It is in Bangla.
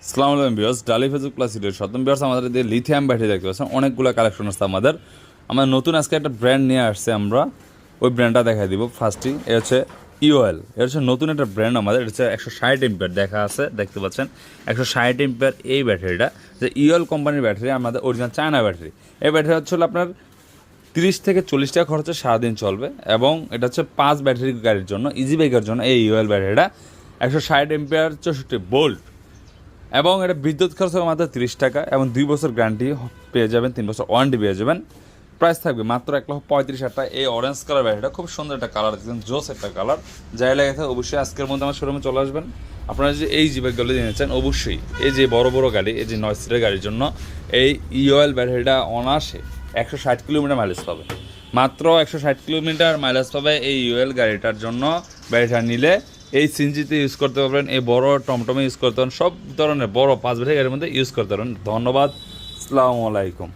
আসসালামু আলাইকুম ভিউয়ার্স, ডালি ফেসবুক প্লাস ভিডিও সপ্তম ভিউয়ার্স, আমাদের দিয়ে লিথিয়াম ব্যাটারি দেখতে পাচ্ছেন অনেকগুলো কালেকশন আছে। আমরা নতুন আজকে একটা ব্র্যান্ড নিয়ে আসছে, আমরা ওই ব্র্যান্ডটা দেখাই দিব। ফার্স্টই এ হচ্ছে ইওএল, এটা হচ্ছে নতুন একটা ব্র্যান্ড আমাদের। এটা হচ্ছে 160 এম্পিয়ার দেখা আছে, দেখতে পাচ্ছেন 160 এম্পিয়ার এই ব্যাটারিটা যে ইওএল কোম্পানির ব্যাটারি, আমাদের অরিজিনাল চায়না ব্যাটারি। এই ব্যাটারি হচ্ছে আপনার 30 থেকে 40 টাকা খরচে সারাদিন চলবে, এবং এটা হচ্ছে 5 ব্যাটারি গাড়ির জন্য, ইজি বাইকের জন্য এই ইওএল ব্যাটারিটা 160 এম্পিয়ার 64 ভোল্ট, এবং এটা বিদ্যুৎ খরচ হবে মাত্র 30 টাকা, এবং 2 বছর গ্যারান্টি পেয়ে যাবেন, 3 বছর ওয়ারেন্টি পেয়ে যাবেন। প্রাইস থাকবে মাত্র 1,35,000 টাকা। এই অরেঞ্জ কালার ব্যাটারিটা খুব সুন্দর একটা কালার, দেখছেন জোস একটা কালার। যাই লাগে থাকে অবশ্যই আজকের মধ্যে আমার শোরুমে চলে আসবেন। আপনারা যে এই জিবাইকগুলো জেনেছেন অবশ্যই এই যে বড় বড় গাড়ি, এই যে 9 সিটের গাড়ির জন্য এই ইওএল ব্যাটারিটা অনায়াসে 160 কিলোমিটার মাইলেজ পাবে। মাত্র 160 কিলোমিটার মাইলেজ পাবে এই ইওএল গাড়িটার জন্য। ব্যাটারিটা নিলে এই সিনজিতে ইউজ করতে পারবেন, এই বড় টমটমে ইউজ করতে পারেন, সব ধরনের বড় 5 ব্যাটারি গাড়ির মধ্যে ইউজ করতে পারেন। ধন্যবাদ, আসসালামু আলাইকুম।